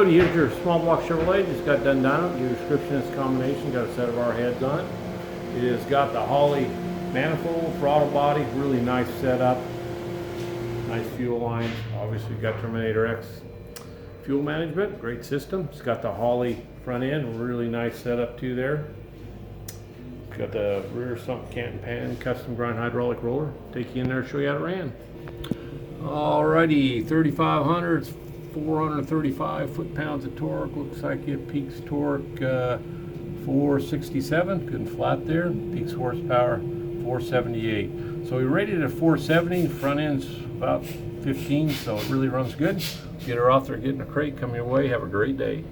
good. You hit your small block Chevrolet, just got done dyno. Your description is combination, got a set of our heads on it. It has got the Holley manifold, throttle body, really nice setup. Nice fuel line. Obviously got Terminator X fuel management, great system. It's got the Holley front end, really nice setup too there. It's got the rear sump cant and pan, custom grind hydraulic roller. Take you in there, show you how it ran. Alrighty, 3500, it's 435 foot-pounds of torque. Looks like it peaks torque 467, good and flat there. Peaks horsepower 478. So we rated it at 470, front end's about 15, so it really runs good. Get her off there, get in a crate, come your way, have a great day.